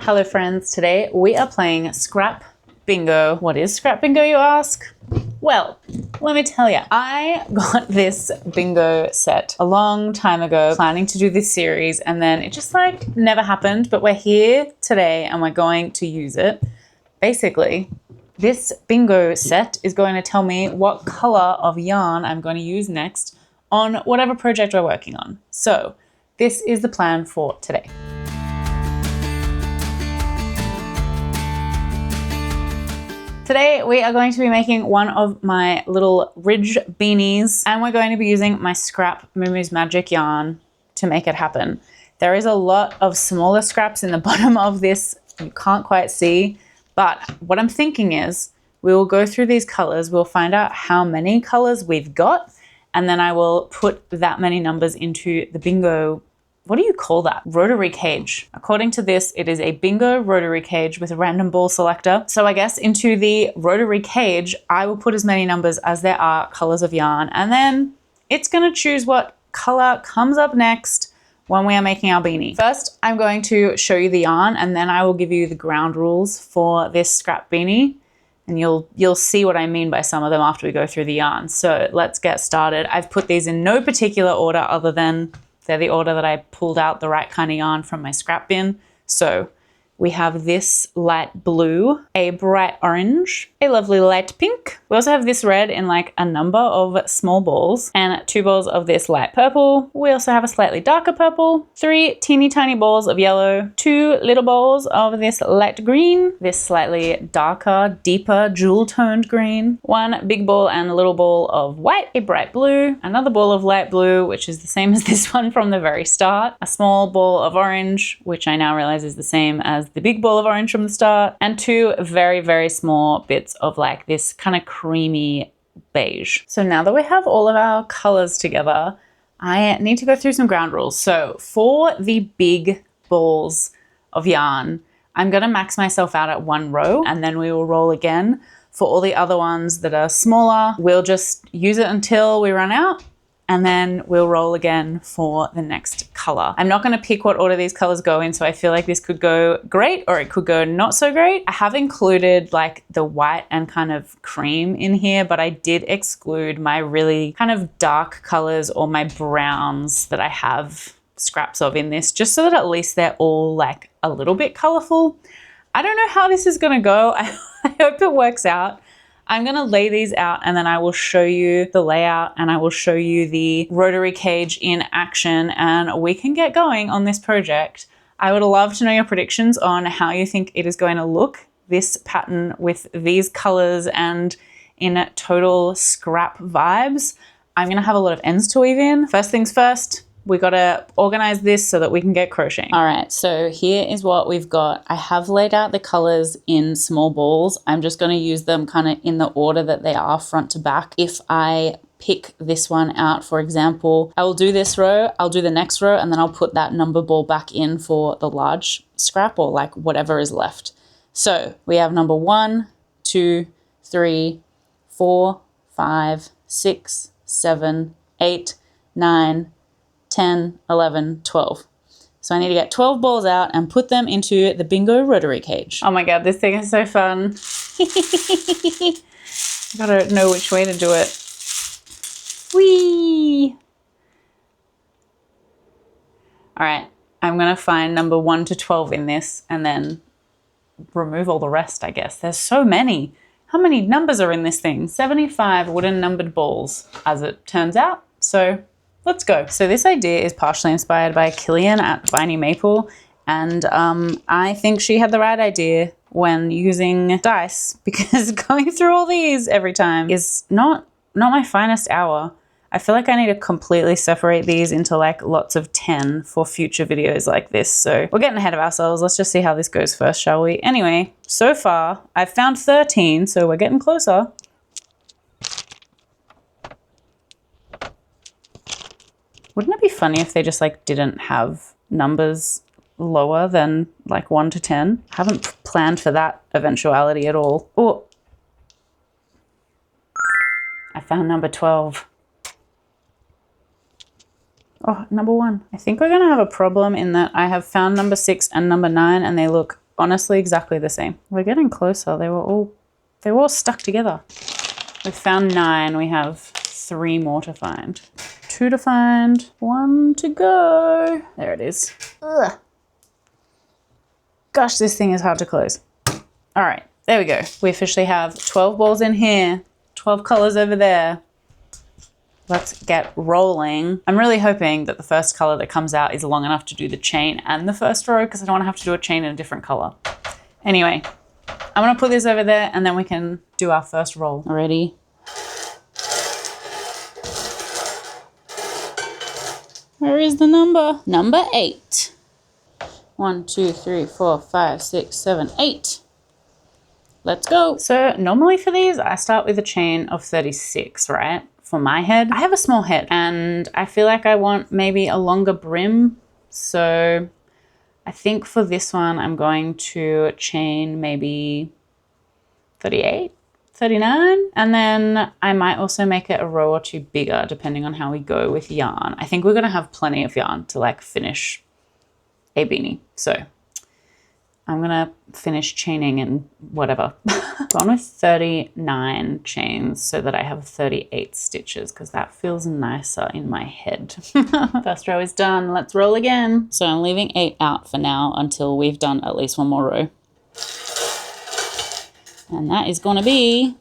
Hello friends, today we are playing Scrap Bingo. What is Scrap Bingo, you ask? Well, let me tell you, I got this bingo set a long time ago, planning to do this series, and then it just like never happened, but we're here today and we're going to use it. Basically, this bingo set is going to tell me what color of yarn I'm going to use next on whatever project we're working on. So this is the plan for today. Today we are going to be making one of my little ridge beanies, and we're going to be using my scrap Moomoo's Magic yarn to make it happen. There is a lot of smaller scraps in the bottom of this you can't quite see, but what I'm thinking is we will go through these colors, we'll find out how many colors we've got, and then I will put that many numbers into the bingo. What do you call that? Rotary cage. According to this, it is a bingo rotary cage with a random ball selector. So I guess into the rotary cage, I will put as many numbers as there are colors of yarn, and then it's gonna choose what color comes up next when we are making our beanie. First, I'm going to show you the yarn, and then I will give you the ground rules for this scrap beanie, and you'll see what I mean by some of them after we go through the yarn. So let's get started. I've put these in no particular order other than they're the order that I pulled out the right kind of yarn from my scrap bin. So we have this light blue, a bright orange, a lovely light pink. We also have this red in like a number of small balls, and 2 balls of this light purple. We also have a slightly darker purple, 3 teeny tiny balls of yellow, 2 little balls of this light green, this slightly darker, deeper jewel toned green, 1 big ball and a little ball of white, a bright blue, another ball of light blue, which is the same as this one from the very start, a small ball of orange, which I now realize is the same as the big ball of orange from the start, and 2 very, very small bits of like this kind of creamy beige. So now that we have all of our colors together, I need to go through some ground rules. So for the big balls of yarn, I'm going to max myself out at 1 row, and then we will roll again. For all the other ones that are smaller, we'll just use it until we run out, and then we'll roll again for the next color. I'm not going to pick what order these colors go in, so I feel like this could go great or it could go not so great. I have included like the white and kind of cream in here, but I did exclude my really kind of dark colors or my browns that I have scraps of in this, just so that at least they're all like a little bit colorful. I don't know how this is going to go. I hope it works out. I'm going to lay these out, and then I will show you the layout, and I will show you the rotary cage in action, and we can get going on this project. I would love to know your predictions on how you think it is going to look, this pattern with these colors and in total scrap vibes. I'm going to have a lot of ends to weave in. First things first, we got to organize this so that we can get crocheting. All right, so here is what we've got. I have laid out the colors in small balls. I'm just going to use them kind of in the order that they are front to back. If I pick this one out, for example, I will do this row, I'll do the next row, and then I'll put that number ball back in for the large scrap or like whatever is left. So we have number 1, 2, 3, 4, 5, 6, 7, 8, 9, 10, 11, 12. So I need to get 12 balls out and put them into the bingo rotary cage. Oh my God, this thing is so fun. Gotta know which way to do it. Whee! All right, I'm gonna find number 1 to 12 in this and then remove all the rest, I guess. There's so many. How many numbers are in this thing? 75 wooden numbered balls, as it turns out. So let's go. So this idea is partially inspired by Killian at Viney Maple, and I think she had the right idea when using dice, because going through all these every time is not my finest hour. I feel like I need to completely separate these into like lots of 10 for future videos like this. So we're getting ahead of ourselves. Let's just see how this goes first, shall we? Anyway, so far I've found 13, so we're getting closer. Wouldn't it be funny if they just like didn't have numbers lower than like 1 to 10? I haven't planned for that eventuality at all. Oh, I found number 12. Oh, number 1. I think we're gonna have a problem in that I have found number 6 and number 9, and they look honestly exactly the same. We're getting closer. They were all stuck together. We've found 9. We have 3 more to find. 2 to find, 1 to go. There it is. Ugh. Gosh, this thing is hard to close. All right, there we go. We officially have 12 balls in here, 12 colors over there. Let's get rolling. I'm really hoping that the first color that comes out is long enough to do the chain and the first row, because I don't want to have to do a chain in a different color. Anyway, I'm gonna put this over there and then we can do our first roll. Ready? Where is the number? Number 8. 1, 2, 3, 4, 5, 6, 7, 8. Let's go. So normally for these, I start with a chain of 36, right? For my head, I have a small head and I feel like I want maybe a longer brim. So I think for this one, I'm going to chain maybe 38, 39. And then I might also make it a row or 2 bigger depending on how we go with yarn. I think we're gonna have plenty of yarn to like finish a beanie. So I'm gonna finish chaining and whatever. Gone with 39 chains so that I have 38 stitches because that feels nicer in my head. First row is done, let's roll again. So I'm leaving 8 out for now until we've done at least 1 more row. And that is gonna be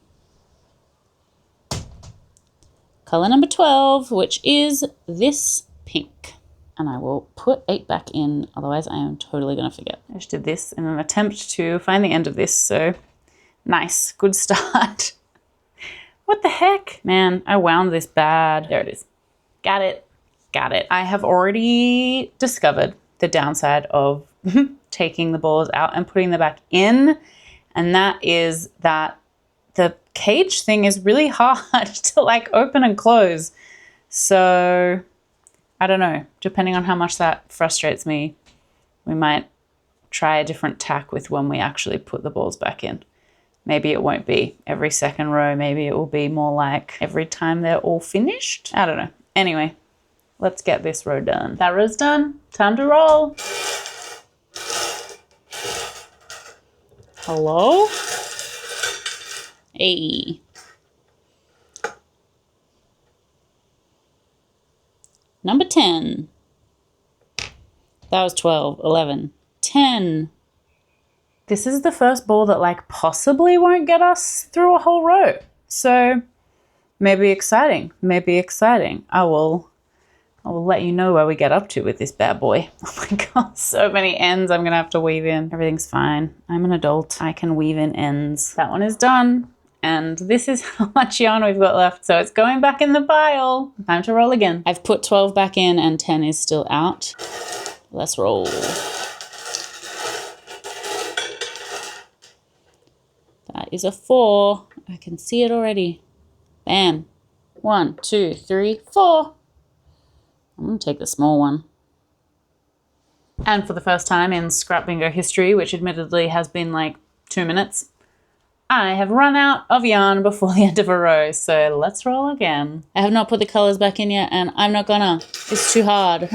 color number 12, which is this pink. And I will put 8 back in, otherwise I am totally gonna forget. I just did this in an attempt to find the end of this, so nice, good start. What the heck? Man, I wound this bad. There it is. Got it, got it. I have already discovered the downside of taking the balls out and putting them back in, and that is that the cage thing is really hard to like open and close. So I don't know, depending on how much that frustrates me, we might try a different tack with when we actually put the balls back in. Maybe it won't be every second row. Maybe it will be more like every time they're all finished. I don't know. Anyway, let's get this row done. That row's done. Time to roll. Hello? Hey. Number 10. That was 12, 11, 10. This is the first ball that like possibly won't get us through a whole row. So maybe exciting, maybe exciting. I will let you know where we get up to with this bad boy. Oh my God, so many ends I'm gonna have to weave in. Everything's fine. I'm an adult, I can weave in ends. That one is done. And this is how much yarn we've got left. So it's going back in the pile. Time to roll again. I've put 12 back in and 10 is still out. Let's roll. That is a 4. I can see it already. Bam. 1, 2, 3, 4. I'm gonna take the small one. And for the first time in Scrap Bingo history, which admittedly has been like 2 minutes, I have run out of yarn before the end of a row, so let's roll again. I have not put the colors back in yet, and I'm not gonna. It's too hard.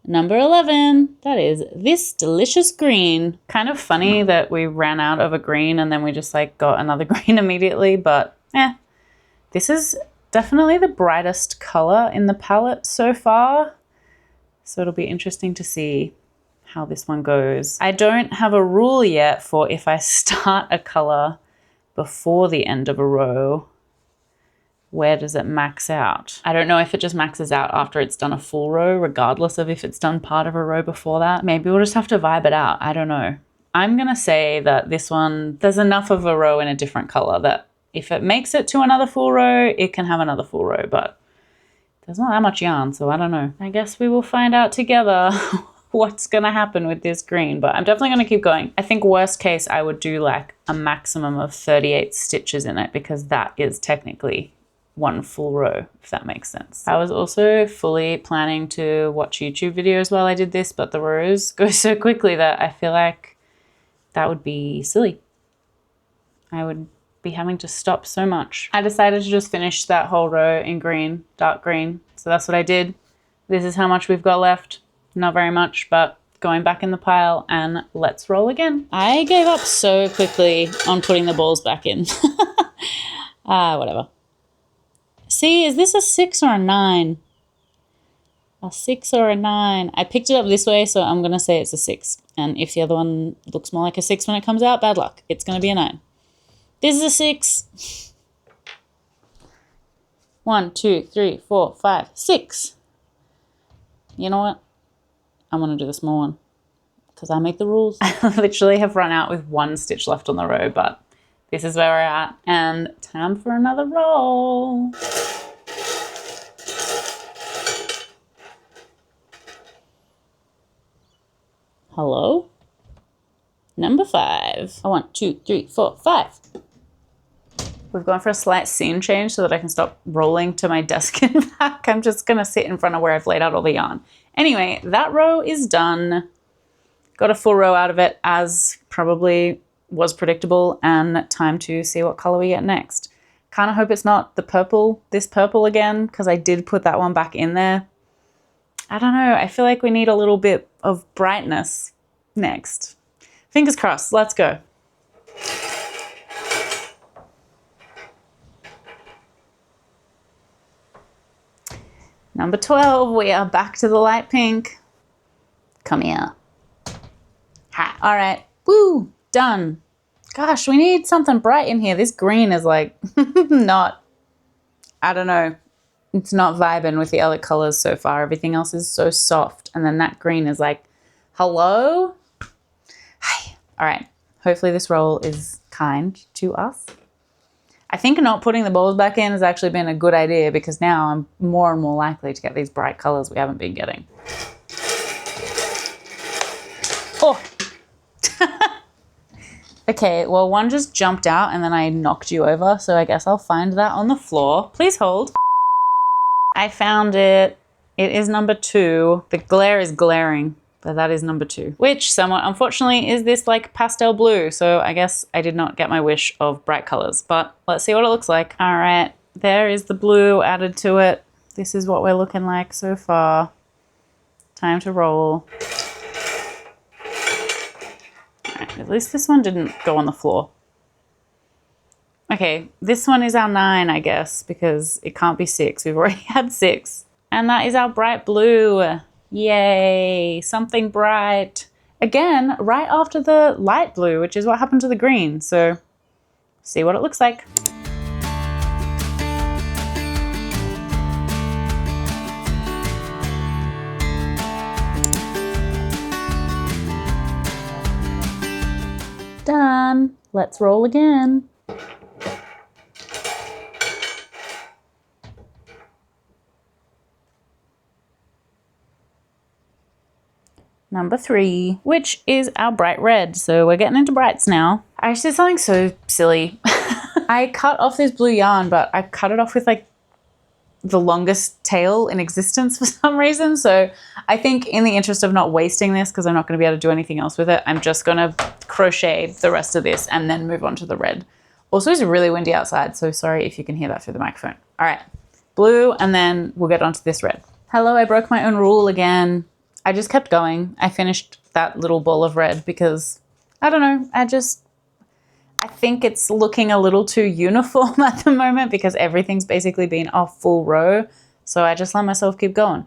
Number 11, that is this delicious green. Kind of funny that we ran out of a green and then we just like got another green immediately, but this is definitely the brightest color in the palette so far. So it'll be interesting to see how this one goes. I don't have a rule yet for if I start a color before the end of a row, where does it max out? I don't know if it just maxes out after it's done a full row, regardless of if it's done part of a row before that. Maybe we'll just have to vibe it out. I don't know. I'm gonna say that this one, there's enough of a row in a different color that if it makes it to another full row, it can have another full row, but there's not that much yarn, so I don't know. I guess we will find out together what's gonna happen with this green, but I'm definitely gonna keep going. I think worst case, I would do like a maximum of 38 stitches in it because that is technically one full row, if that makes sense. I was also fully planning to watch YouTube videos while I did this, but the rows go so quickly that I feel like that would be silly. I would be having to stop so much. I decided to just finish that whole row in green, dark green. So that's what I did. This is how much we've got left. Not very much, but going back in the pile, and let's roll again. I gave up so quickly on putting the balls back in. Whatever. See, is this a 6 or a 9? A 6 or a 9. I picked it up this way, so I'm going to say it's a 6. And if the other one looks more like a 6 when it comes out, bad luck. It's going to be a 9. This is a 6. 1, 2, 3, 4, 5, 6. You know what? I'm going to do the small one because I make the rules. I literally have run out with 1 stitch left on the row, but this is where we're at, and time for another roll. Hello? Number 5. 1, 2, 3, 4, 5. We've gone for a slight scene change so that I can stop rolling to my desk and back. I'm just gonna sit in front of where I've laid out all the yarn. Anyway, that row is done. Got a full row out of it, as probably was predictable, and time to see what color we get next. Kind of hope it's not the purple, this purple again, because I did put that one back in there. I don't know, I feel like we need a little bit of brightness next. Fingers crossed, let's go. Number 12, we are back to the light pink. Come here. Ha, all right, woo, done. Gosh, we need something bright in here. This green is like not, I don't know. It's not vibing with the other colors so far. Everything else is so soft. And then that green is like, hello? Hi. All right, hopefully this roll is kind to us. I think not putting the balls back in has actually been a good idea because now I'm more and more likely to get these bright colors we haven't been getting. Oh. Okay, well, one just jumped out and then I knocked you over, so I guess I'll find that on the floor. Please hold. I found it. It is number 2. The glare is glaring, but that is number 2, which somewhat unfortunately is this like pastel blue. So I guess I did not get my wish of bright colors, but let's see what it looks like. All right, there is the blue added to it. This is what we're looking like so far. Time to roll. All right, at least this one didn't go on the floor. Okay, this one is our 9, I guess, because it can't be 6. We've already had 6. And that is our bright blue. Yay, something bright. Again, right after the light blue, which is what happened to the green. So, see what it looks like. Done. Let's roll again. Number 3, which is our bright red. So we're getting into brights now. I actually did something so silly. I cut off this blue yarn, but I cut it off with like the longest tail in existence for some reason. So I think in the interest of not wasting this, because I'm not going to be able to do anything else with it, I'm just going to crochet the rest of this and then move on to the red. Also, it's really windy outside, so sorry if you can hear that through the microphone. All right, blue, and then we'll get onto this red. Hello, I broke my own rule again. I just kept going. I finished that little ball of red because, I don't know, I think it's looking a little too uniform at the moment because everything's basically been a full row. So I just let myself keep going.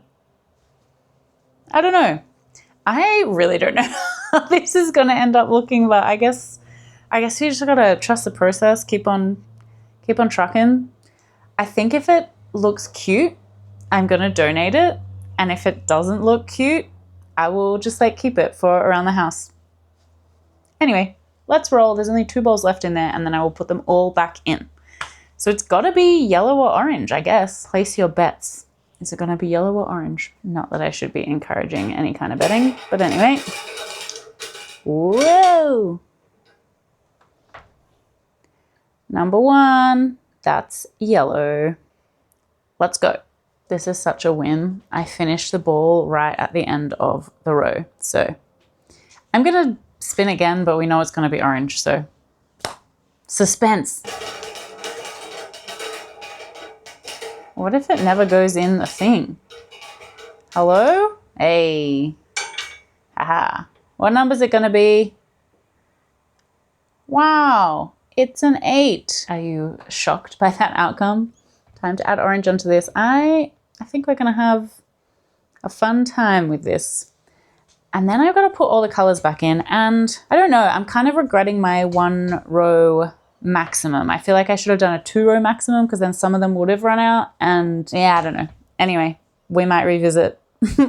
I don't know. I really don't know how this is going to end up looking, but I guess you just got to trust the process, keep on trucking. I think if it looks cute, I'm going to donate it. And if it doesn't look cute, I will just like keep it for around the house. Anyway, let's roll. There's only 2 balls left in there and then I will put them all back in. So it's got to be yellow or orange, I guess. Place your bets. Is it going to be yellow or orange? Not that I should be encouraging any kind of betting, but anyway. Whoa. Number 1, that's yellow. Let's go. This is such a win. I finished the ball right at the end of the row. So I'm going to spin again, but we know it's going to be orange. So suspense. What if it never goes in the thing? Hello? Hey. Haha. What number is it going to be? Wow, it's an 8. Are you shocked by that outcome? Time to add orange onto this. I think we're going to have a fun time with this. And then I've got to put all the colors back in, and I don't know, I'm kind of regretting my 1 row maximum. I feel like I should have done a 2 row maximum because then some of them would have run out, and yeah, I don't know. Anyway, we might revisit.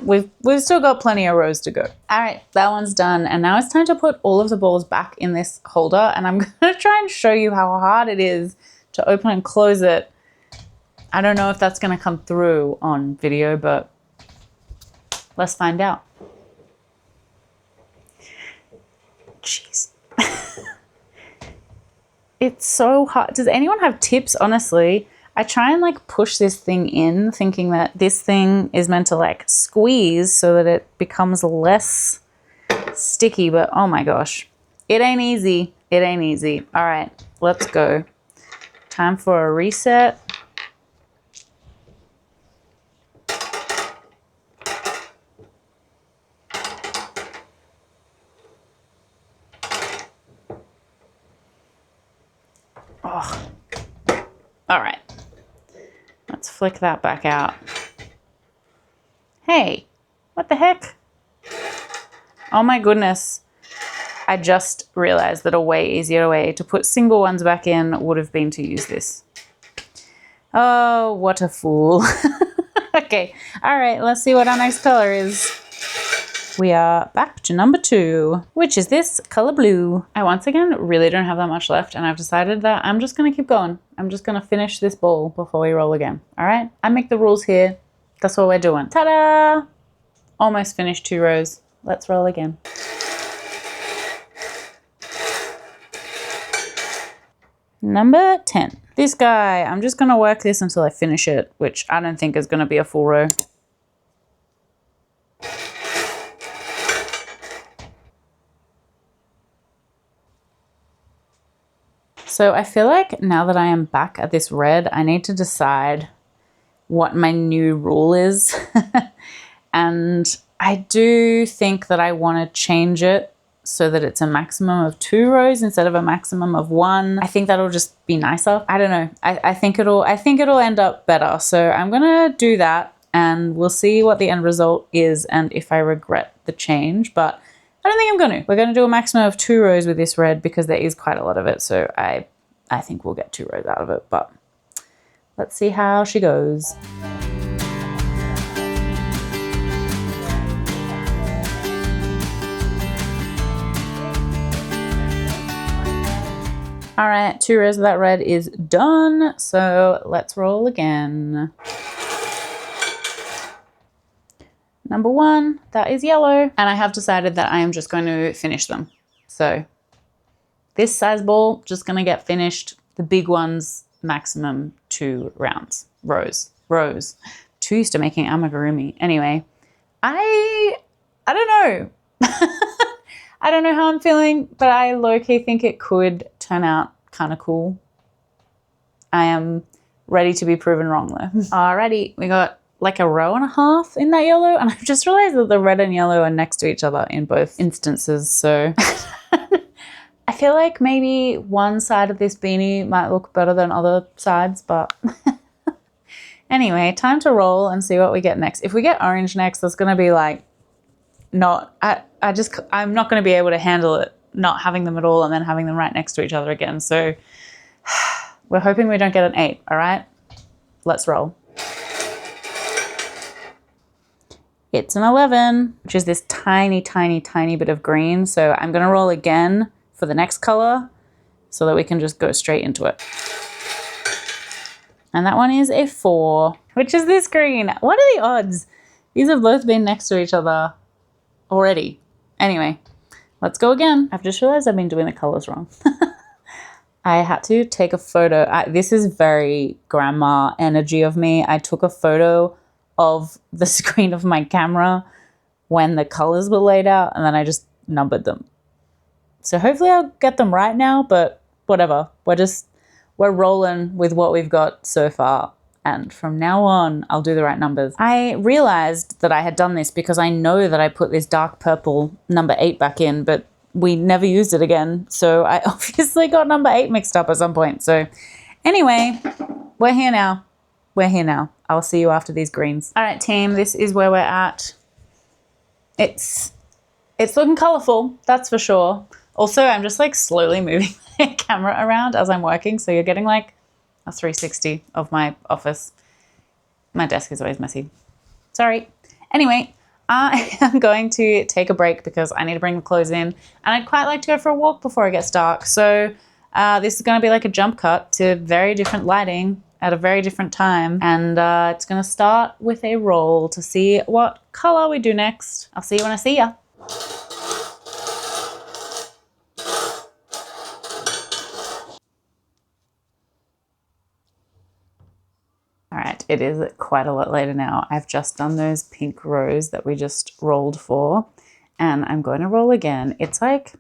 We've still got plenty of rows to go. All right, that one's done. And now it's time to put all of the balls back in this holder, and I'm gonna try and show you how hard it is to open and close it. I don't know if that's gonna come through on video, but let's find out. Jeez. It's so hard. Does anyone have tips, honestly? I try and like push this thing in thinking that this thing is meant to like squeeze so that it becomes less sticky, but oh my gosh, it ain't easy. It ain't easy. All right, let's go. Time for a reset. Oh. All right. Let's flick that back out. Hey, what the heck? Oh my goodness. I just realized that a way easier way to put single ones back in would have been to use this. Oh, what a fool. Okay, all right, let's see what our next color is. We are back to number 2, which is this color blue. I once again really don't have that much left, and I've decided that I'm just gonna keep going. I'm just gonna finish this ball before we roll again, all right? I make the rules here. That's what we're doing. Ta-da! Almost finished 2 rows. Let's roll again. Number 10. This guy, I'm just gonna work this until I finish it, which I don't think is gonna be a full row. So I feel like now that I am back at this red, I need to decide what my new rule is. And I do think that I want to change it so that it's a maximum of 2 rows instead of a maximum of 1. I think that'll just be nicer. I don't know. I think it'll end up better. So I'm gonna do that, and we'll see what the end result is and if I regret the change. But I don't think I'm gonna. We're gonna do a maximum of 2 rows with this red because there is quite a lot of it. So I think we'll get 2 rows out of it, but let's see how she goes. All right, 2 rows of that red is done. So let's roll again. Number 1, that is yellow. And I have decided that I am just going to finish them. So this size ball, just gonna get finished. The big ones, maximum 2 rows. Too used to making amigurumi. Anyway, I don't know. I don't know how I'm feeling, but I low-key think it could turn out kind of cool. I am ready to be proven wrong though. Alrighty, we got like a row and a half in that yellow, and I've just realized that the red and yellow are next to each other in both instances, so I feel like maybe one side of this beanie might look better than other sides, but anyway, time to roll and see what we get next. If we get orange next, that's gonna be like I'm not gonna be able to handle it not having them at all and then having them right next to each other again. So we're hoping we don't get an 8, all right? Let's roll. It's an 11, which is this tiny, tiny, tiny bit of green. So I'm gonna roll again for the next color so that we can just go straight into it. And that one is a 4, which is this green. What are the odds? These have both been next to each other already. Anyway, let's go again. I've just realized I've been doing the colors wrong. I had to take a photo. This is very grandma energy of me. I took a photo of the screen of my camera when the colors were laid out, and then I just numbered them. So hopefully I'll get them right now, but whatever. We're rolling with what we've got so far. and from now on, I'll do the right numbers. I realized that I had done this because I know that I put this dark purple number 8 back in, but we never used it again. So I obviously got number 8 mixed up at some point. So anyway, we're here now. We're here now. I'll see you after these greens. All right, team, this is where we're at. It's looking colorful, that's for sure. Also, I'm just like slowly moving the camera around as I'm working. So you're getting like a 360 of my office. My desk is always messy. Sorry. Anyway, I am going to take a break because I need to bring the clothes in, and I'd quite like to go for a walk before it gets dark. So this is going to be like a jump cut to very different lighting at a very different time. And it's going to start with a roll to see what color we do next. I'll see you when I see ya. All right, it is quite a lot later now. I've just done those pink rows that we just rolled for, and I'm going to roll again. It's like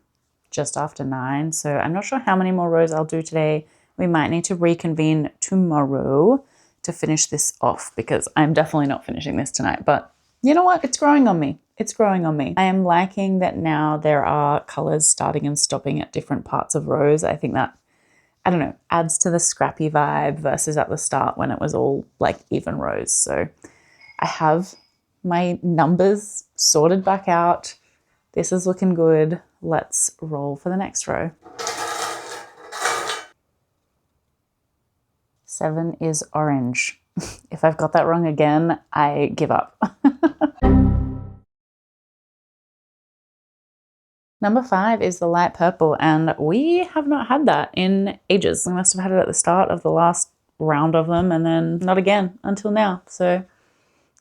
just after 9, so I'm not sure how many more rows I'll do today. We might need to reconvene tomorrow to finish this off because I'm definitely not finishing this tonight, but you know what? It's growing on me. It's growing on me. I am liking that now there are colors starting and stopping at different parts of rows. I think that, I don't know, adds to the scrappy vibe versus at the start when it was all like even rows. So I have my numbers sorted back out. This is looking good. Let's roll for the next row. 7 is orange. If I've got that wrong again, I give up. Number 5 is the light purple, and we have not had that in ages. We must have had it at the start of the last round of them and then not again until now. So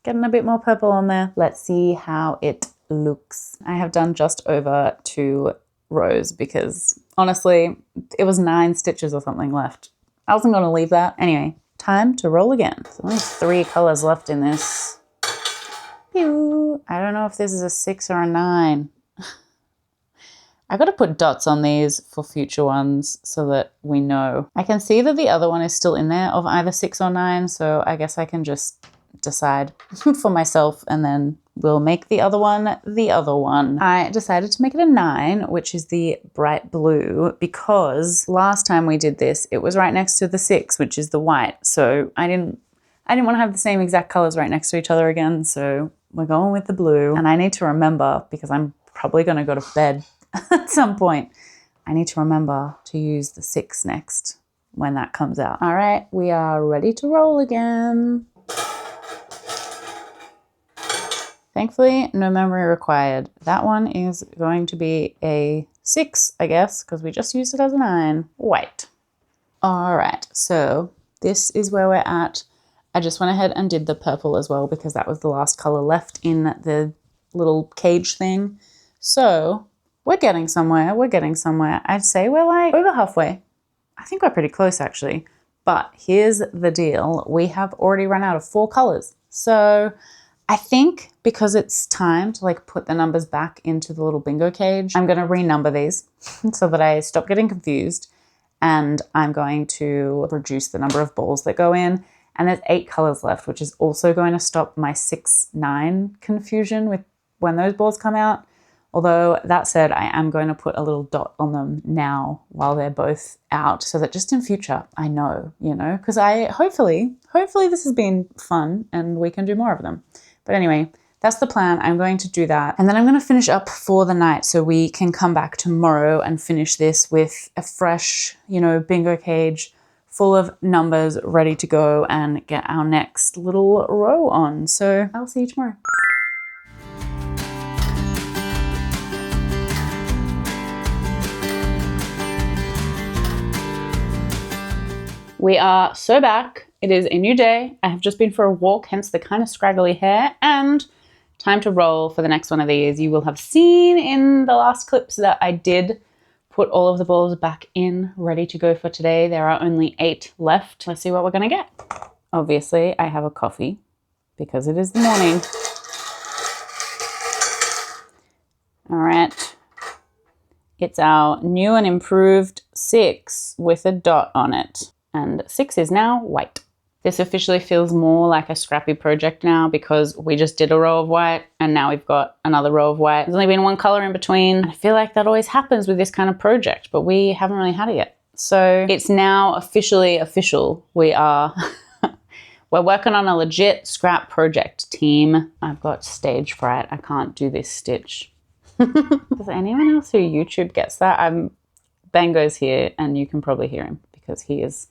getting a bit more purple on there. Let's see how it looks. I have done just over 2 rows because honestly, it was 9 stitches or something left. I wasn't going to leave that. Anyway, time to roll again. So only 3 colors left in this. Pew. I don't know if this is a 6 or a 9. I got to put dots on these for future ones so that we know. I can see that the other one is still in there of either 6 or 9, so I guess I can just decide for myself and then we'll make the other one the other one. I decided to make it a 9, which is the bright blue, because last time we did this, it was right next to the 6, which is the white. So I didn't want to have the same exact colors right next to each other again, so we're going with the blue. And I need to remember, because I'm probably going to go to bed at some point, I need to remember to use the 6 next when that comes out. All right, we are ready to roll again. Thankfully, no memory required. That one is going to be a 6, I guess, because we just used it as a 9. White. All right, so this is where we're at. I just went ahead and did the purple as well because that was the last color left in the little cage thing. So we're getting somewhere. We're getting somewhere. I'd say we're like over halfway. I think we're pretty close actually. But here's the deal. We have already run out of 4 colors. So I think because it's time to like put the numbers back into the little bingo cage, I'm going to renumber these so that I stop getting confused, and I'm going to reduce the number of balls that go in. And there's 8 colors left, which is also going to stop my 6-9 confusion with when those balls come out. Although that said, I am going to put a little dot on them now while they're both out so that just in future I know, you know, because hopefully this has been fun and we can do more of them. But anyway, that's the plan. I'm going to do that. And then I'm going to finish up for the night so we can come back tomorrow and finish this with a fresh, you know, bingo cage full of numbers ready to go and get our next little row on. So I'll see you tomorrow. We are so back. It is a new day. I have just been for a walk, hence the kind of scraggly hair, and time to roll for the next one of these. You will have seen in the last clips that I did put all of the balls back in, ready to go for today. There are only 8 left. Let's see what we're gonna get. Obviously, I have a coffee because it is the morning. All right. It's our new and improved 6 with a dot on it. And 6 is now white. This officially feels more like a scrappy project now because we just did a row of white and now we've got another row of white. There's only been one color in between. I feel like that always happens with this kind of project, but we haven't really had it yet. So it's now officially official. We are, we're working on a legit scrap project team. I've got stage fright. I can't do this stitch. Does anyone else who YouTube gets that? Bango's here and you can probably hear him because he is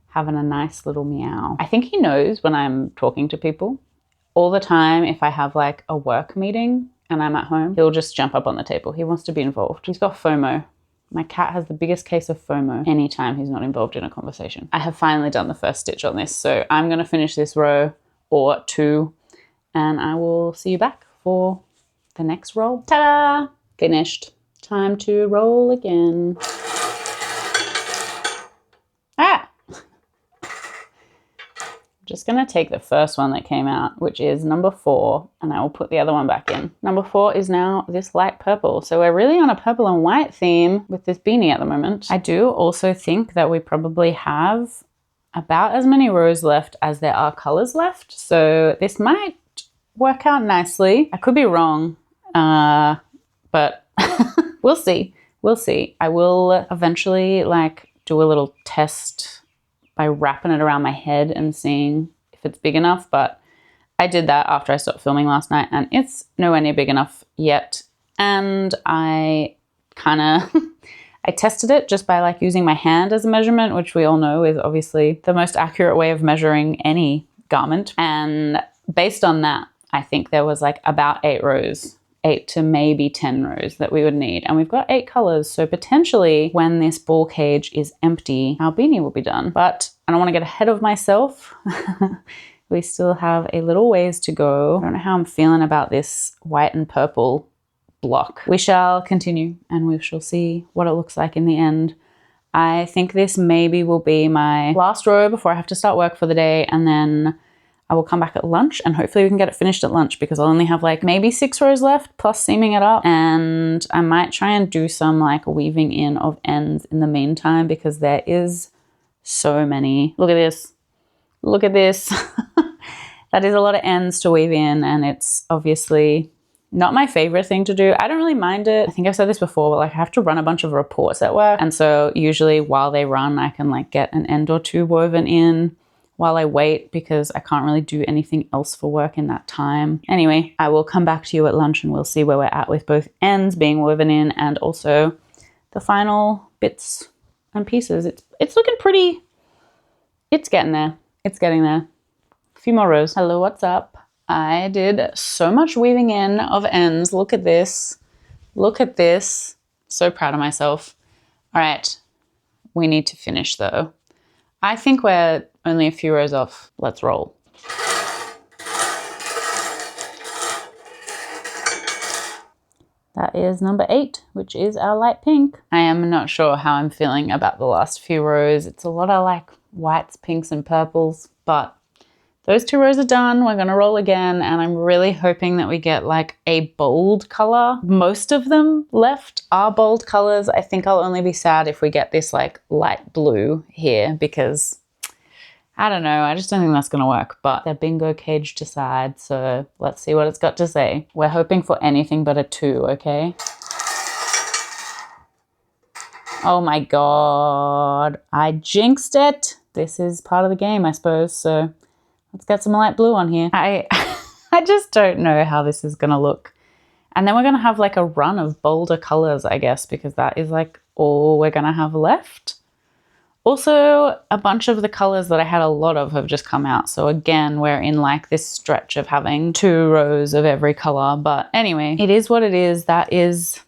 having a nice little meow. I think he knows when I'm talking to people. All the time, if I have like a work meeting and I'm at home, he'll just jump up on the table. He wants to be involved. He's got FOMO. My cat has the biggest case of FOMO anytime he's not involved in a conversation. I have finally done the first stitch on this, so I'm gonna finish this row or two and I will see you back for the next roll. Ta-da! Finished. Time to roll again. Ah! Just gonna take the first one that came out, which is number 4, and I will put the other one back in. Number 4 is now this light purple. So we're really on a purple and white theme with this beanie at the moment. I do also think that we probably have about as many rows left as there are colors left. So this might work out nicely. I could be wrong, but we'll see. We'll see. I will eventually like do a little test by wrapping it around my head and seeing if it's big enough. But I did that after I stopped filming last night and it's nowhere near big enough yet. And I kind of, I tested it just by like using my hand as a measurement, which we all know is obviously the most accurate way of measuring any garment. And based on that, I think there was like about 8 rows. 8 to maybe 10 rows that we would need. And we've got 8 colors. So potentially when this ball cage is empty, our beanie will be done. But I don't want to get ahead of myself. We still have a little ways to go. I don't know how I'm feeling about this white and purple block. We shall continue and we shall see what it looks like in the end. I think this maybe will be my last row before I have to start work for the day, and then I will come back at lunch and hopefully we can get it finished at lunch because I'll only have like maybe 6 rows left plus seaming it up. And I might try and do some like weaving in of ends in the meantime because there is so many. Look at this. Look at this. That is a lot of ends to weave in and it's obviously not my favorite thing to do. I don't really mind it. I think I've said this before, but like I have to run a bunch of reports at work. And so usually while they run, I can like get an end or two woven in while I wait because I can't really do anything else for work in that time. Anyway, I will come back to you at lunch and we'll see where we're at with both ends being woven in and also the final bits and pieces. It's looking pretty, it's getting there. It's getting there. A few more rows. Hello, what's up? I did so much weaving in of ends. Look at this. Look at this. So proud of myself. All right, we need to finish though. I think we're only a few rows off. Let's roll. That is number 8, which is our light pink. I am not sure how I'm feeling about the last few rows. It's a lot of like whites, pinks, and purples, but those 2 rows are done. We're gonna roll again, and I'm really hoping that we get like a bold color. Most of them left are bold colors. I think I'll only be sad if we get this like light blue here because I don't know, I just don't think that's gonna work, but the bingo cage decides, so let's see what it's got to say. We're hoping for anything but a 2, okay? Oh my God, I jinxed it. This is part of the game, I suppose, so let's get some light blue on here. I just don't know how this is gonna look. And then we're gonna have like a run of bolder colors, I guess, because that is like all we're gonna have left. Also, a bunch of the colors that I had a lot of have just come out. So again, we're in like this stretch of having 2 rows of every color. But anyway, it is what it is. That is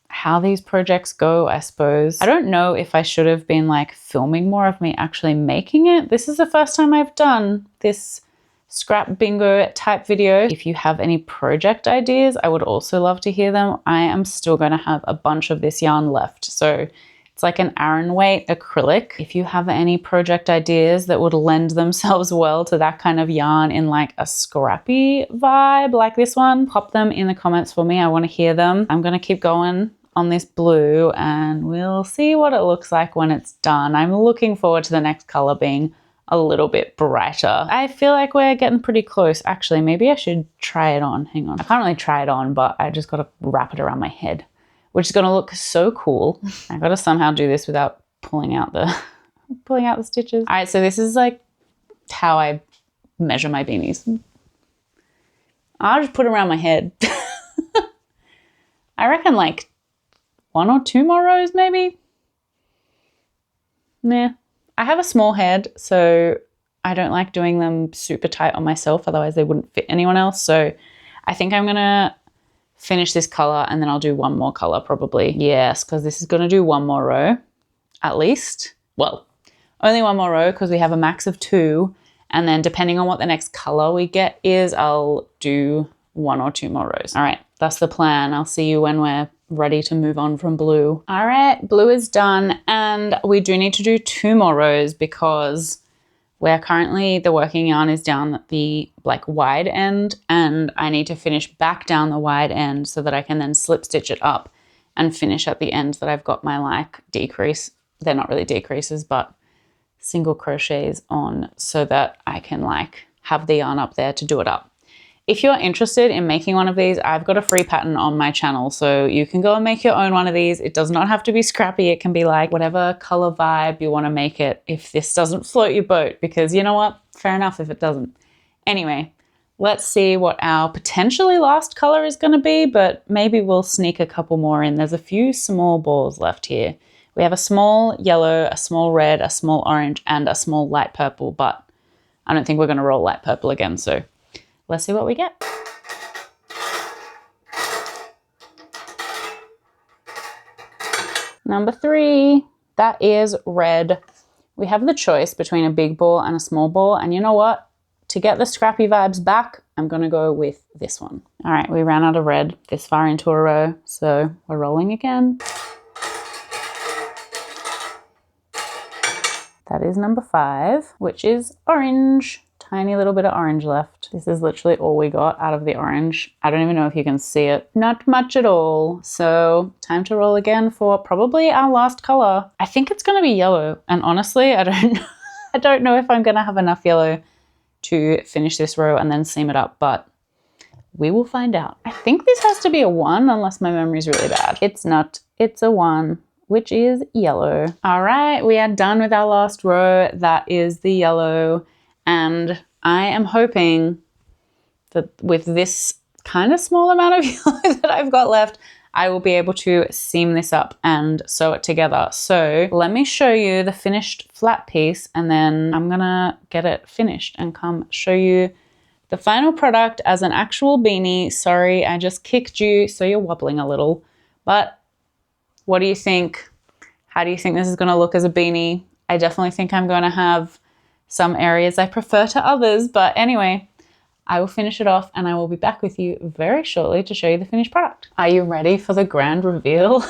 how these projects go, I suppose. I don't know if I should have been like filming more of me actually making it. This is the first time I've done this scrap bingo type video. If you have any project ideas, I would also love to hear them. I am still going to have a bunch of this yarn left. So it's like an Aran weight acrylic. If you have any project ideas that would lend themselves well to that kind of yarn in like a scrappy vibe like this one, pop them in the comments for me. I want to hear them. I'm going to keep going on this blue and we'll see what it looks like when it's done. I'm looking forward to the next color being a little bit brighter. I feel like we're getting pretty close. Actually, maybe I should try it on. Hang on. I can't really try it on, but I just got to wrap it around my head, which is going to look so cool. I got to somehow do this without pulling out the stitches. All right, so this is like how I measure my beanies. I'll just put it around my head. I reckon like 1 or 2 more rows maybe. Nah. I have a small head, so I don't like doing them super tight on myself, otherwise they wouldn't fit anyone else. So I think I'm gonna finish this color and then I'll do 1 more color probably. Yes, because this is gonna do 1 more row at least. Well, only 1 more row because we have a max of 2. And then depending on what the next color we get is, I'll do 1 or 2 more rows. All right, that's the plan. I'll see you when we're ready to move on from blue. All right, blue is done. And we do need to do 2 more rows because we're currently, the working yarn is down the like wide end, and I need to finish back down the wide end so that I can then slip stitch it up and finish at the ends that I've got my like decrease. They're not really decreases, but single crochets on so that I can like have the yarn up there to do it up. If you're interested in making one of these, I've got a free pattern on my channel, so you can go and make your own one of these. It does not have to be scrappy. It can be like whatever color vibe you want to make it if this doesn't float your boat, because you know what? Fair enough if it doesn't. Anyway, let's see what our potentially last color is going to be, but maybe we'll sneak a couple more in. There's a few small balls left here. We have a small yellow, a small red, a small orange, and a small light purple, but I don't think we're going to roll light purple again, so let's see what we get. Number 3, that is red. We have the choice between a big ball and a small ball, and you know what? To get the scrappy vibes back, I'm going to go with this one. All right, we ran out of red this far into a row, so we're rolling again. That is number 5, which is orange. Tiny little bit of orange left. This is literally all we got out of the orange. I don't even know if you can see it. Not much at all. So time to roll again for probably our last color. I think it's gonna be yellow. And honestly, I don't know if I'm gonna have enough yellow to finish this row and then seam it up, but we will find out. I think this has to be a 1 unless my memory is really bad. It's not, it's a 1. Which is yellow. All right, we are done with our last row. That is the yellow. And I am hoping that with this kind of small amount of yellow that I've got left, I will be able to seam this up and sew it together. So let me show you the finished flat piece, and then I'm gonna get it finished and come show you the final product as an actual beanie. Sorry, I just kicked you, so you're wobbling a little, but what do you think? How do you think this is going to look as a beanie? I definitely think I'm going to have some areas I prefer to others, but anyway, I will finish it off and I will be back with you very shortly to show you the finished product. Are you ready for the grand reveal?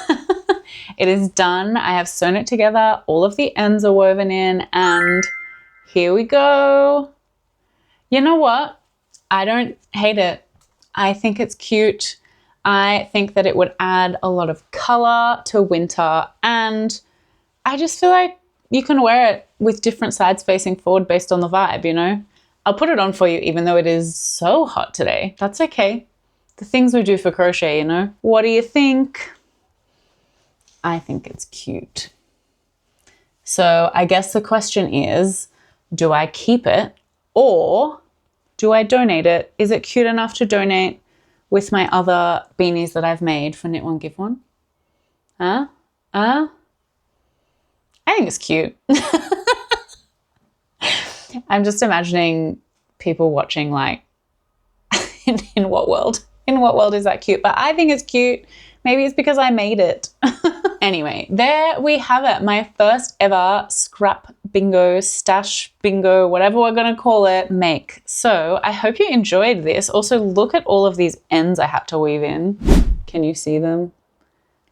It is done. I have sewn it together. All of the ends are woven in, and here we go. You know what? I don't hate it. I think it's cute. I think that it would add a lot of color to winter, and I just feel like you can wear it with different sides facing forward based on the vibe, you know? I'll put it on for you even though it is so hot today. That's okay. The things we do for crochet, you know? What do you think? I think it's cute. So I guess the question is, do I keep it or do I donate it? Is it cute enough to donate with my other beanies that I've made for Knit One Give One? I think it's cute. I'm just imagining people watching like, in what world? In what world is that cute? But I think it's cute. Maybe it's because I made it. Anyway, there we have it. My first ever scrap bingo, stash bingo, whatever we're gonna call it, make. So I hope you enjoyed this. Also, look at all of these ends I had to weave in. Can you see them?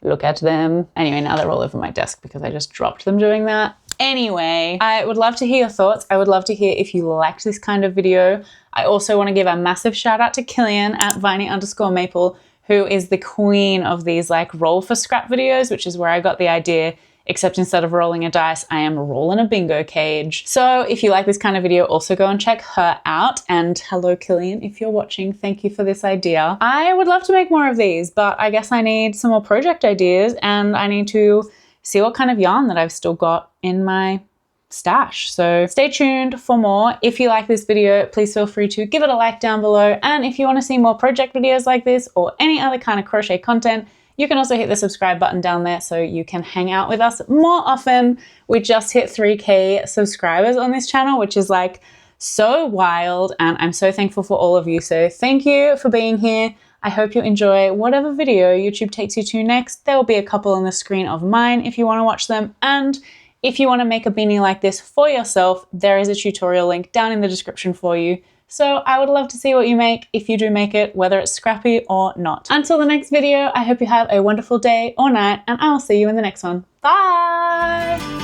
Look at them. Anyway, now they're all over my desk because I just dropped them doing that. Anyway, I would love to hear your thoughts. I would love to hear if you liked this kind of video. I also want to give a massive shout out to Killian at Viney_Maple, who is the queen of these like roll for scrap videos, which is where I got the idea. except instead of rolling a dice, I am rolling a bingo cage. So if you like this kind of video, also go and check her out. And hello, Killian, if you're watching, thank you for this idea. I would love to make more of these, but I guess I need some more project ideas and I need to see what kind of yarn that I've still got in my stash. So stay tuned for more. If you like this video, please feel free to give it a like down below. And if you want to see more project videos like this or any other kind of crochet content, you can also hit the subscribe button down there so you can hang out with us more often. We just hit 3K subscribers on this channel, which is like so wild, and I'm so thankful for all of you. So thank you for being here. I hope you enjoy whatever video YouTube takes you to next. There will be a couple on the screen of mine if you want to watch them. And if you want to make a beanie like this for yourself, there is a tutorial link down in the description for you. So I would love to see what you make if you do make it, whether it's scrappy or not. Until the next video, I hope you have a wonderful day or night, and I will see you in the next one. Bye!